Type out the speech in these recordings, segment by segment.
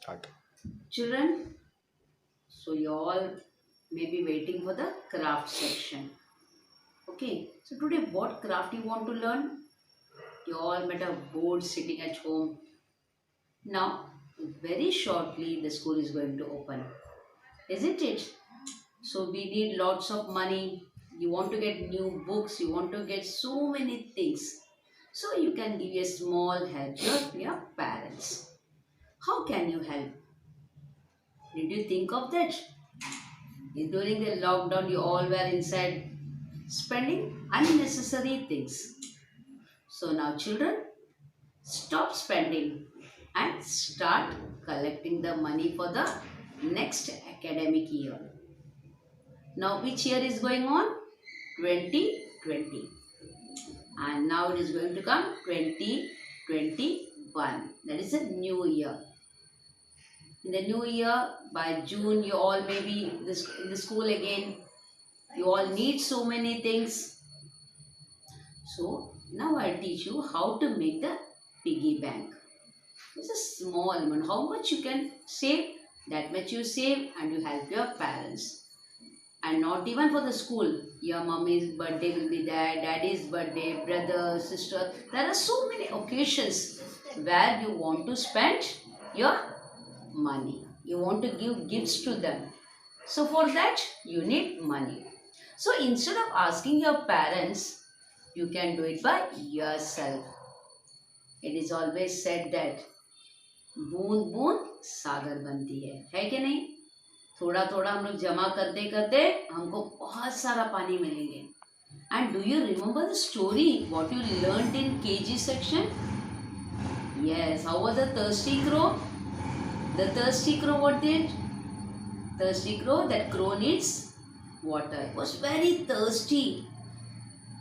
start. Children, so you all may be waiting for the craft section. Okay, so today what craft you want to learn? You all met a board sitting at home. Now, very shortly the school is going to open, isn't it? So we need lots of money. You want to get new books, you want to get so many things. So you can give a small help to your parents. How can you help? Did you think of that? During the lockdown, you all were inside spending unnecessary things. So now, children, stop spending and start collecting the money for the next academic year. Now, which year is going on? 2020. And now it is going to come 2021. That is a new year. In the new year, by June, you all may be in the school again. You all need so many things. So now I'll teach you how to make the piggy bank. It's a small amount. How much you can save, that much you save and you help your parents. And not even for the school. Your mommy's birthday will be there, daddy's birthday, brother, sister. There are so many occasions where you want to spend your money. You want to give gifts to them. So for that, you need money. So instead of asking your parents, you can do it by yourself. It is always said that बूंद बूंद सागर बनती है कि नहीं? थोड़ा थोड़ा हम लोग जमा करते करते हमको बहुत सारा पानी मिलेंगे. And do you remember the story what you learned in KG section? Yes, how was the thirsty crow? The thirsty crow what did? Thirsty crow, that crow needs water. It was very thirsty.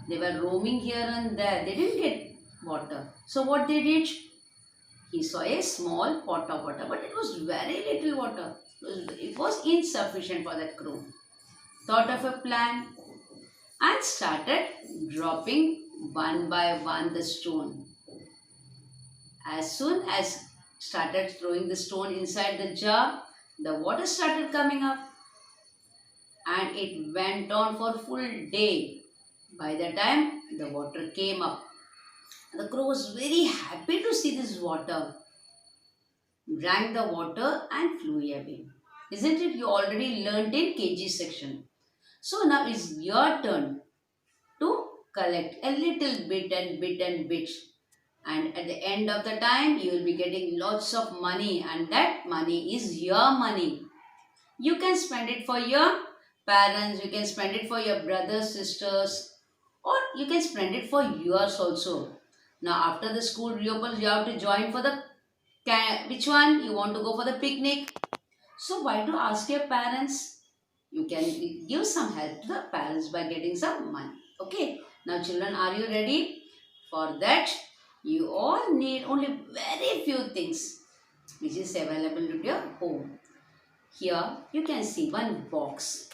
They were roaming here and there. They didn't get water. So what they did? He saw a small pot of water, but it was very little water. It was insufficient for that crow. Thought of a plan and started dropping one by one the stone. As soon as started throwing the stone inside the jar, the water started coming up and it went on for full day. By the time the water came up, the crow was very happy to see this water, drank the water and flew away. Isn't it? You already learned in KG section. So now it's your turn to collect a little bit and bit and bit. And at the end of the time, you will be getting lots of money and that money is your money. You can spend it for your parents, you can spend it for your brothers, sisters, or you can spend it for yours also. Now after the school reopens, you have to join for the, which one? You want to go for the picnic. So why to ask your parents? You can give some help to the parents by getting some money. Okay. Now children, are you ready? For that, you all need only very few things which is available at your home. Here you can see one box.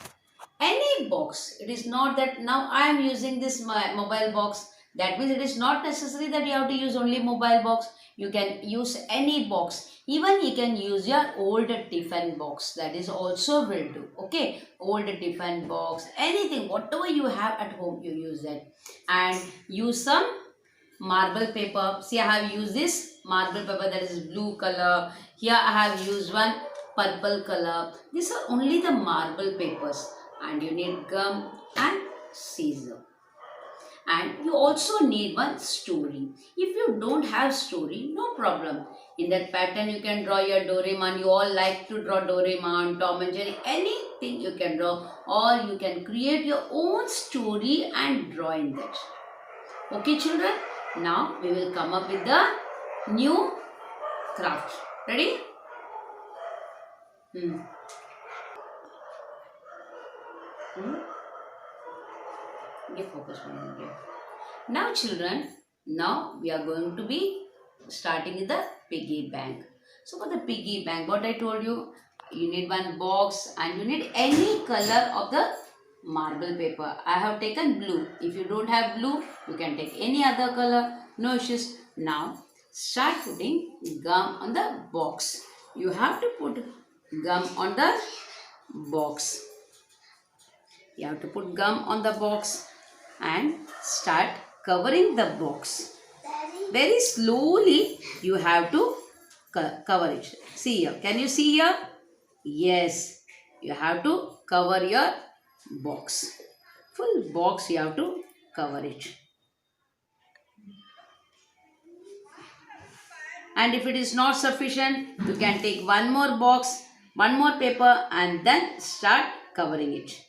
Any box. It is not that now I am using this mobile box. That means it is not necessary that you have to use only mobile box. You can use any box. Even you can use your old tiffin box. That is also will do. Okay. Old tiffin box. Anything. Whatever you have at home, you use that. And use some marble paper. See, I have used this marble paper that is blue color. Here I have used one purple color. These are only the marble papers. And you need gum and scissor. And you also need one story. If you don't have story, no problem. In that pattern, you can draw your Doraemon. You all like to draw Doraemon, Tom and Jerry, anything you can draw. Or you can create your own story and draw in that. Okay, children? Now, we will come up with the new craft. Ready? Give focus on here. Now children, now we are going to be starting with the piggy bank. So for the piggy bank, what I told you, you need one box and you need any color of the marble paper. I have taken blue. If you don't have blue, you can take any other color. No issues. Now start putting gum on the box. you have to put gum on the box. You have to put gum on the box and start covering the box. Very slowly you have to cover it. See here. Can you see here? Yes. You have to cover your box. Full box you have to cover it. And if it is not sufficient, you can take one more box, one more paper and then start covering it.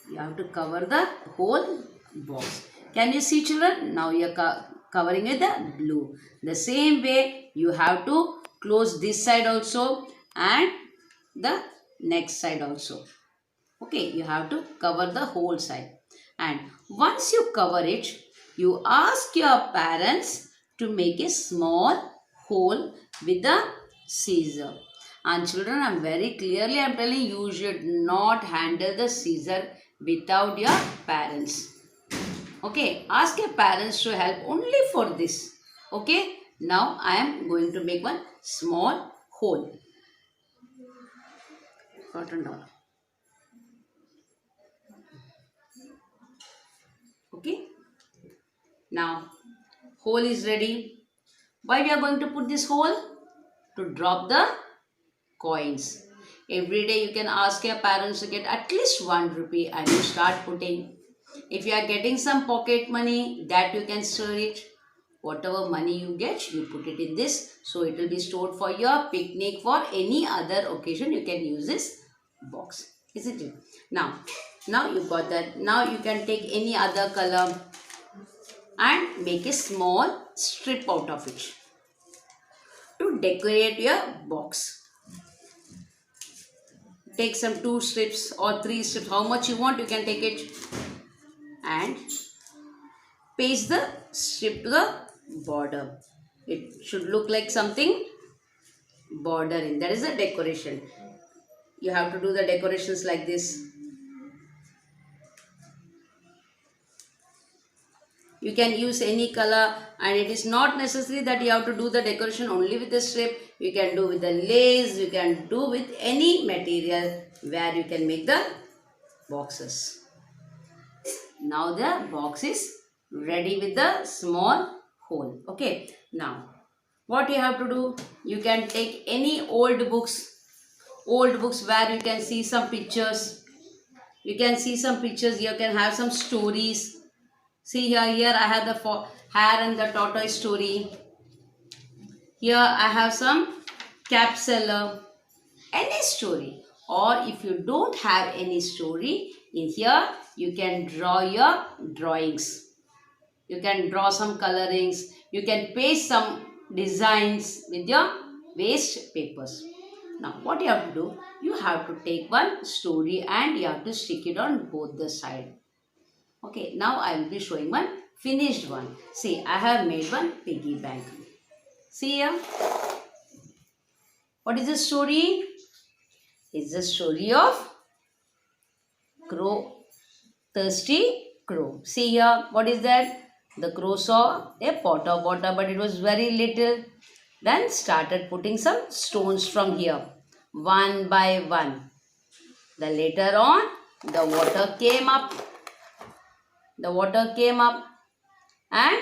You have to cover the whole box. Can you see, children? Now you are covering with the blue. The same way you have to close this side also and the next side also. Okay, you have to cover the whole side. And once you cover it, you ask your parents to make a small hole with the scissor. And children, I am telling you should not handle the scissor without your parents. Okay, ask your parents to help only for this. Okay, now I am going to make one small hole. Cotton doll. Okay, now hole is ready. Why we are going to put this hole? To drop the coins. Every day you can ask your parents to get at least 1 rupee and you start putting. If you are getting some pocket money, that you can store it. Whatever money you get, you put it in this. So it will be stored for your picnic, for any other occasion you can use this box. Isn't it? Now you got that. Now you can take any other color and make a small strip out of it to decorate your box. Take some 2 strips or 3 strips, how much you want you can take it, and paste the strip to the border. It should look like something bordering. That is the decoration. You have to do the decorations like this. You can use any color and it is not necessary that you have to do the decoration only with the strip. You can do with the lace, you can do with any material where you can make the boxes. Now the box is ready with the small hole. Okay, now what you have to do, you can take any old books where you can see some pictures. You can see some pictures, you can have some stories. See here I have the hare and the tortoise story. Here I have some cap seller. Any story. Or if you don't have any story, in here you can draw your drawings. You can draw some colorings. You can paste some designs with your waste papers. Now what you have to do, you have to take one story and you have to stick it on both the sides. Okay, now I will be showing one finished one. See, I have made one piggy bank. See here. What is the story? It's the story of crow, thirsty crow. See here, what is that? The crow saw a pot of water, but it was very little. Then started putting some stones from here, one by one. Then later on, the water came up. The water came up and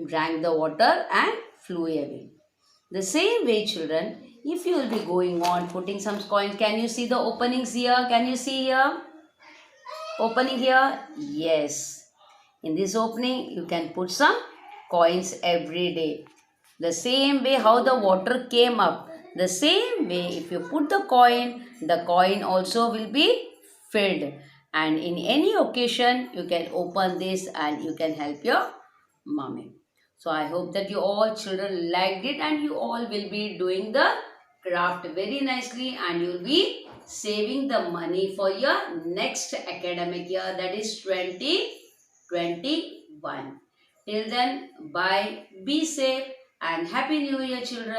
drank the water and flew away. The same way, children, if you will be going on putting some coins, can you see the openings here? Can you see here? Opening here? Yes. In this opening, you can put some coins every day. The same way how the water came up, the same way if you put the coin also will be filled. And in any occasion, you can open this and you can help your mommy. So I hope that you all children liked it and you all will be doing the craft very nicely and you will be saving the money for your next academic year, that is 2021. Till then, bye, be safe and Happy New Year, children.